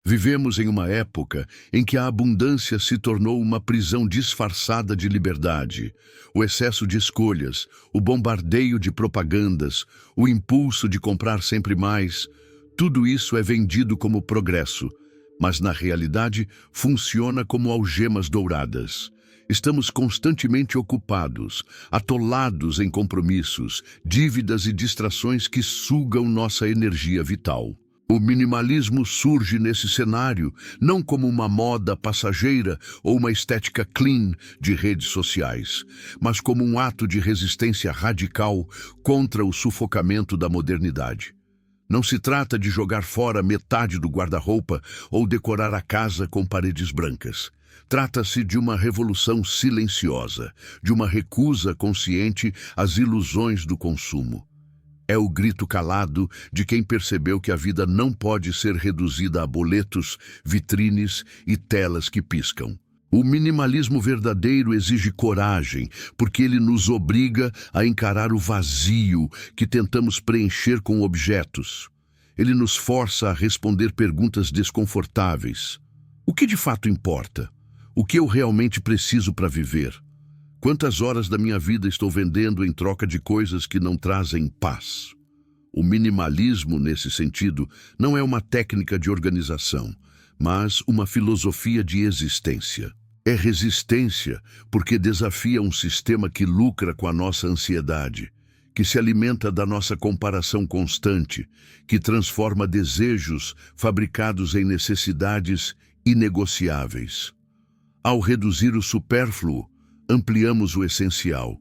Vivemos em uma época em que a abundância se tornou uma prisão disfarçada de liberdade. O excesso de escolhas, o bombardeio de propagandas, o impulso de comprar sempre mais, tudo isso é vendido como progresso, mas na realidade funciona como algemas douradas. Estamos constantemente ocupados, atolados em compromissos, dívidas e distrações que sugam nossa energia vital. O minimalismo surge nesse cenário não como uma moda passageira ou uma estética clean de redes sociais, mas como um ato de resistência radical contra o sufocamento da modernidade. Não se trata de jogar fora metade do guarda-roupa ou decorar a casa com paredes brancas. Trata-se de uma revolução silenciosa, de uma recusa consciente às ilusões do consumo. É o grito calado de quem percebeu que a vida não pode ser reduzida a boletos, vitrines e telas que piscam. O minimalismo verdadeiro exige coragem, porque ele nos obriga a encarar o vazio que tentamos preencher com objetos. Ele nos força a responder perguntas desconfortáveis. O que de fato importa? O que eu realmente preciso para viver? Quantas horas da minha vida estou vendendo em troca de coisas que não trazem paz? O minimalismo, nesse sentido, não é uma técnica de organização, mas uma filosofia de existência. É resistência porque desafia um sistema que lucra com a nossa ansiedade, que se alimenta da nossa comparação constante, que transforma desejos fabricados em necessidades inegociáveis. Ao reduzir o supérfluo, ampliamos o essencial.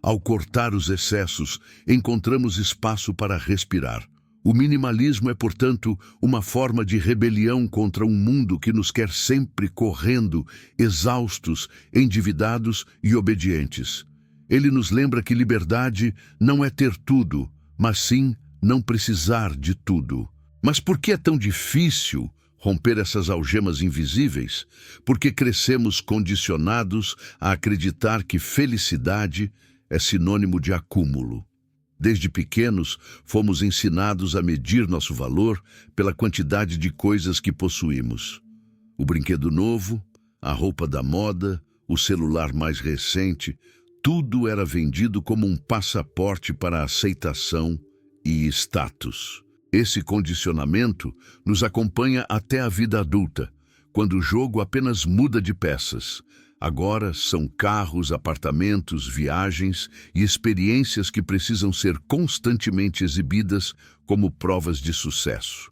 Ao cortar os excessos, encontramos espaço para respirar. O minimalismo é, portanto, uma forma de rebelião contra um mundo que nos quer sempre correndo, exaustos, endividados e obedientes. Ele nos lembra que liberdade não é ter tudo, mas sim não precisar de tudo. Mas por que é tão difícil romper essas algemas invisíveis? Porque crescemos condicionados a acreditar que felicidade é sinônimo de acúmulo. Desde pequenos, fomos ensinados a medir nosso valor pela quantidade de coisas que possuímos. O brinquedo novo, a roupa da moda, o celular mais recente, tudo era vendido como um passaporte para aceitação e status. Esse condicionamento nos acompanha até a vida adulta, quando o jogo apenas muda de peças. Agora são carros, apartamentos, viagens e experiências que precisam ser constantemente exibidas como provas de sucesso.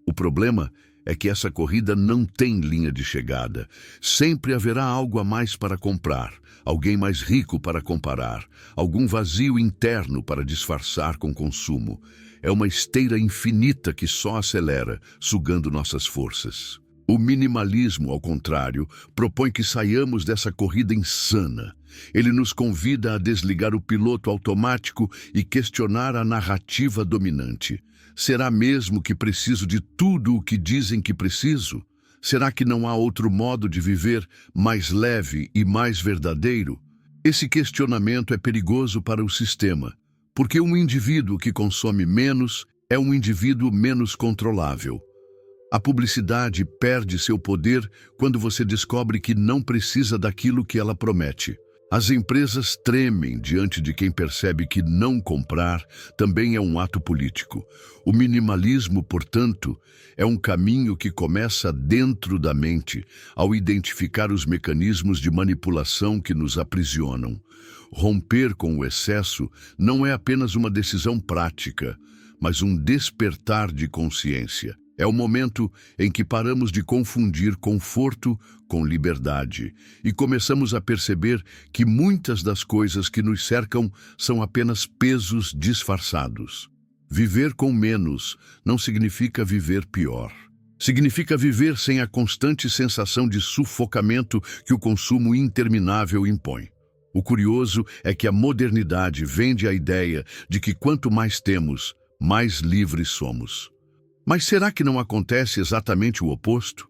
O problema é que essa corrida não tem linha de chegada. Sempre haverá algo a mais para comprar, alguém mais rico para comparar, algum vazio interno para disfarçar com consumo. É uma esteira infinita que só acelera, sugando nossas forças. O minimalismo, ao contrário, propõe que saiamos dessa corrida insana. Ele nos convida a desligar o piloto automático e questionar a narrativa dominante. Será mesmo que preciso de tudo o que dizem que preciso? Será que não há outro modo de viver mais leve e mais verdadeiro? Esse questionamento é perigoso para o sistema, porque um indivíduo que consome menos é um indivíduo menos controlável. A publicidade perde seu poder quando você descobre que não precisa daquilo que ela promete. As empresas tremem diante de quem percebe que não comprar também é um ato político. O minimalismo, portanto, é um caminho que começa dentro da mente, ao identificar os mecanismos de manipulação que nos aprisionam. Romper com o excesso não é apenas uma decisão prática, mas um despertar de consciência. É o momento em que paramos de confundir conforto com liberdade e começamos a perceber que muitas das coisas que nos cercam são apenas pesos disfarçados. Viver com menos não significa viver pior. Significa viver sem a constante sensação de sufocamento que o consumo interminável impõe. O curioso é que a modernidade vende a ideia de que quanto mais temos, mais livres somos. Mas será que não acontece exatamente o oposto?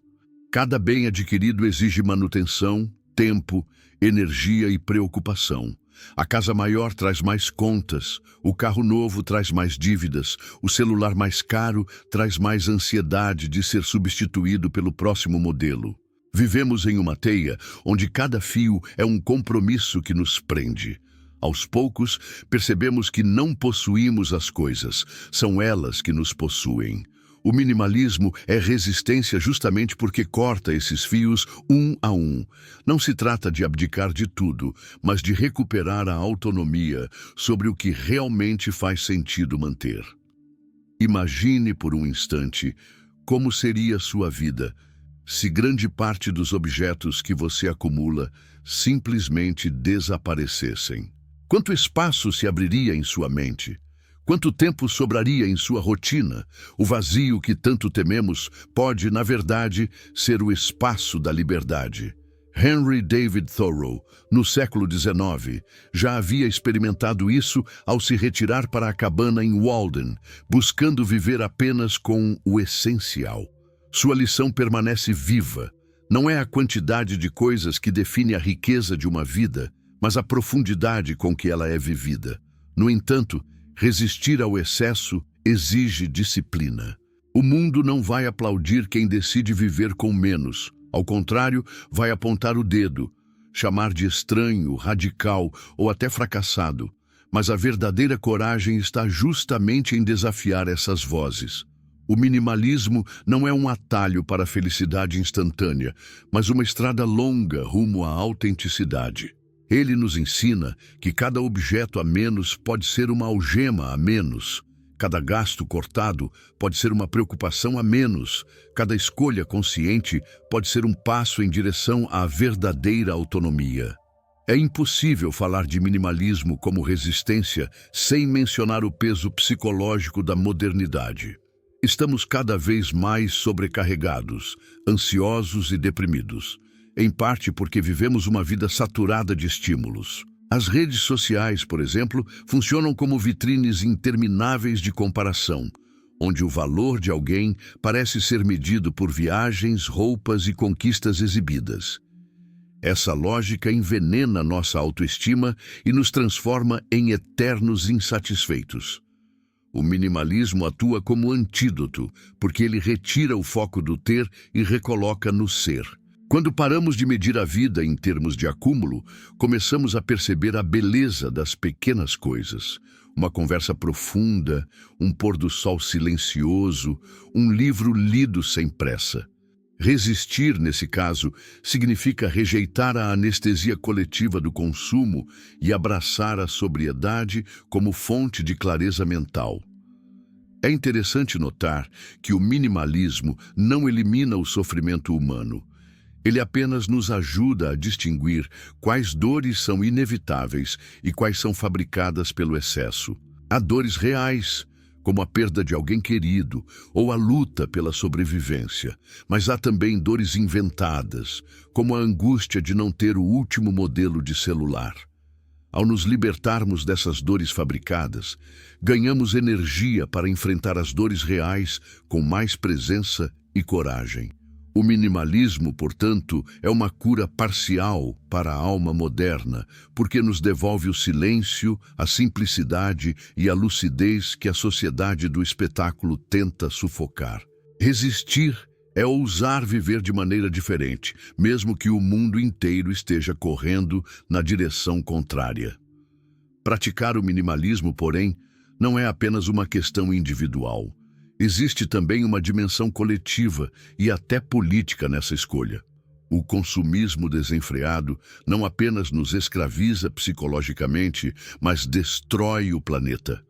Cada bem adquirido exige manutenção, tempo, energia e preocupação. A casa maior traz mais contas, o carro novo traz mais dívidas, o celular mais caro traz mais ansiedade de ser substituído pelo próximo modelo. Vivemos em uma teia onde cada fio é um compromisso que nos prende. Aos poucos, percebemos que não possuímos as coisas, são elas que nos possuem. O minimalismo é resistência justamente porque corta esses fios um a um. Não se trata de abdicar de tudo, mas de recuperar a autonomia sobre o que realmente faz sentido manter. Imagine por um instante como seria sua vida se grande parte dos objetos que você acumula simplesmente desaparecessem. Quanto espaço se abriria em sua mente? Quanto tempo sobraria em sua rotina? O vazio que tanto tememos pode, na verdade, ser o espaço da liberdade. Henry David Thoreau, no século XIX, já havia experimentado isso ao se retirar para a cabana em Walden, buscando viver apenas com o essencial. Sua lição permanece viva. Não é a quantidade de coisas que define a riqueza de uma vida, mas a profundidade com que ela é vivida. No entanto, resistir ao excesso exige disciplina. O mundo não vai aplaudir quem decide viver com menos. Ao contrário, vai apontar o dedo, chamar de estranho, radical ou até fracassado. Mas a verdadeira coragem está justamente em desafiar essas vozes. O minimalismo não é um atalho para a felicidade instantânea, mas uma estrada longa rumo à autenticidade. Ele nos ensina que cada objeto a menos pode ser uma algema a menos, cada gasto cortado pode ser uma preocupação a menos, cada escolha consciente pode ser um passo em direção à verdadeira autonomia. É impossível falar de minimalismo como resistência sem mencionar o peso psicológico da modernidade. Estamos cada vez mais sobrecarregados, ansiosos e deprimidos. Em parte porque vivemos uma vida saturada de estímulos. As redes sociais, por exemplo, funcionam como vitrines intermináveis de comparação, onde o valor de alguém parece ser medido por viagens, roupas e conquistas exibidas. Essa lógica envenena nossa autoestima e nos transforma em eternos insatisfeitos. O minimalismo atua como antídoto, porque ele retira o foco do ter e recoloca no ser. Quando paramos de medir a vida em termos de acúmulo, começamos a perceber a beleza das pequenas coisas. Uma conversa profunda, um pôr do sol silencioso, um livro lido sem pressa. Resistir, nesse caso, significa rejeitar a anestesia coletiva do consumo e abraçar a sobriedade como fonte de clareza mental. É interessante notar que o minimalismo não elimina o sofrimento humano. Ele apenas nos ajuda a distinguir quais dores são inevitáveis e quais são fabricadas pelo excesso. Há dores reais, como a perda de alguém querido ou a luta pela sobrevivência, mas há também dores inventadas, como a angústia de não ter o último modelo de celular. Ao nos libertarmos dessas dores fabricadas, ganhamos energia para enfrentar as dores reais com mais presença e coragem. O minimalismo, portanto, é uma cura parcial para a alma moderna, porque nos devolve o silêncio, a simplicidade e a lucidez que a sociedade do espetáculo tenta sufocar. Resistir é ousar viver de maneira diferente, mesmo que o mundo inteiro esteja correndo na direção contrária. Praticar o minimalismo, porém, não é apenas uma questão individual. Existe também uma dimensão coletiva e até política nessa escolha. O consumismo desenfreado não apenas nos escraviza psicologicamente, mas destrói o planeta.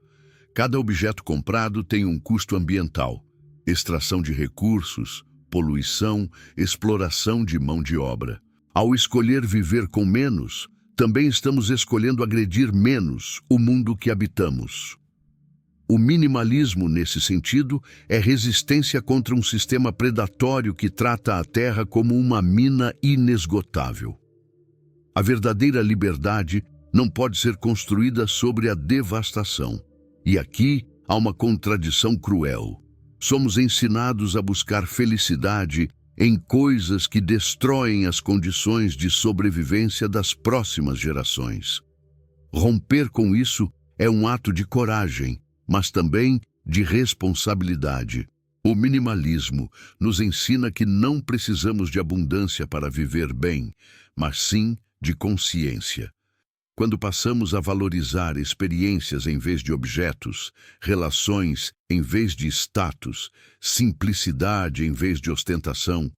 Cada objeto comprado tem um custo ambiental: extração de recursos, poluição, exploração de mão de obra. Ao escolher viver com menos, também estamos escolhendo agredir menos o mundo que habitamos. O minimalismo, nesse sentido, é resistência contra um sistema predatório que trata a Terra como uma mina inesgotável. A verdadeira liberdade não pode ser construída sobre a devastação. E aqui há uma contradição cruel. Somos ensinados a buscar felicidade em coisas que destroem as condições de sobrevivência das próximas gerações. Romper com isso é um ato de coragem, mas também de responsabilidade. O minimalismo nos ensina que não precisamos de abundância para viver bem, mas sim de consciência. Quando passamos a valorizar experiências em vez de objetos, relações em vez de status, simplicidade em vez de ostentação,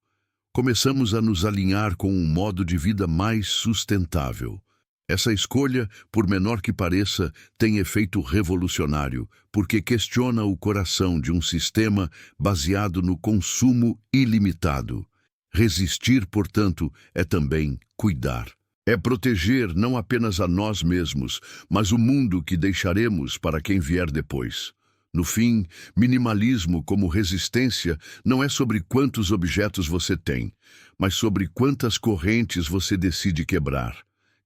começamos a nos alinhar com um modo de vida mais sustentável. Essa escolha, por menor que pareça, tem efeito revolucionário, porque questiona o coração de um sistema baseado no consumo ilimitado. Resistir, portanto, é também cuidar. É proteger não apenas a nós mesmos, mas o mundo que deixaremos para quem vier depois. No fim, minimalismo como resistência não é sobre quantos objetos você tem, mas sobre quantas correntes você decide quebrar.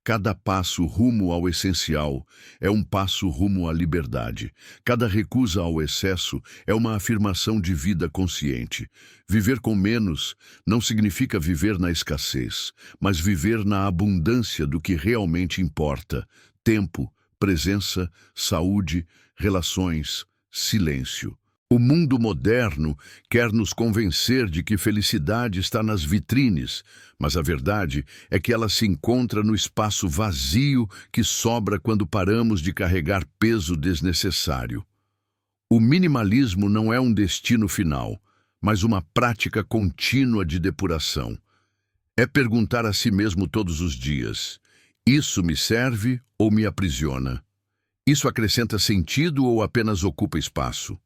Cada passo rumo ao essencial é um passo rumo à liberdade. Cada recusa ao excesso é uma afirmação de vida consciente. Viver com menos não significa viver na escassez, mas viver na abundância do que realmente importa: tempo, presença, saúde, relações, silêncio. O mundo moderno quer nos convencer de que felicidade está nas vitrines, mas a verdade é que ela se encontra no espaço vazio que sobra quando paramos de carregar peso desnecessário. O minimalismo não é um destino final, mas uma prática contínua de depuração. É perguntar a si mesmo todos os dias: isso me serve ou me aprisiona? Isso acrescenta sentido ou apenas ocupa espaço?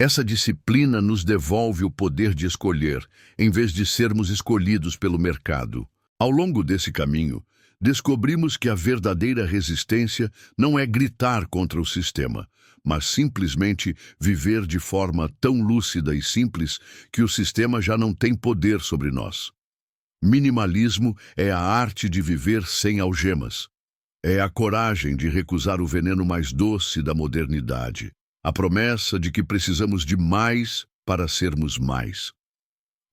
Essa disciplina nos devolve o poder de escolher, em vez de sermos escolhidos pelo mercado. Ao longo desse caminho, descobrimos que a verdadeira resistência não é gritar contra o sistema, mas simplesmente viver de forma tão lúcida e simples que o sistema já não tem poder sobre nós. Minimalismo é a arte de viver sem algemas. É a coragem de recusar o veneno mais doce da modernidade. A promessa de que precisamos de mais para sermos mais.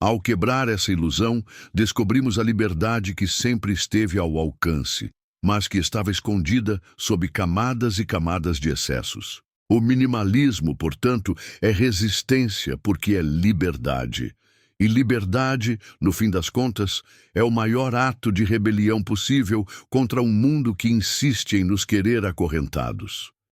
Ao quebrar essa ilusão, descobrimos a liberdade que sempre esteve ao alcance, mas que estava escondida sob camadas e camadas de excessos. O minimalismo, portanto, é resistência porque é liberdade. E liberdade, no fim das contas, é o maior ato de rebelião possível contra um mundo que insiste em nos querer acorrentados.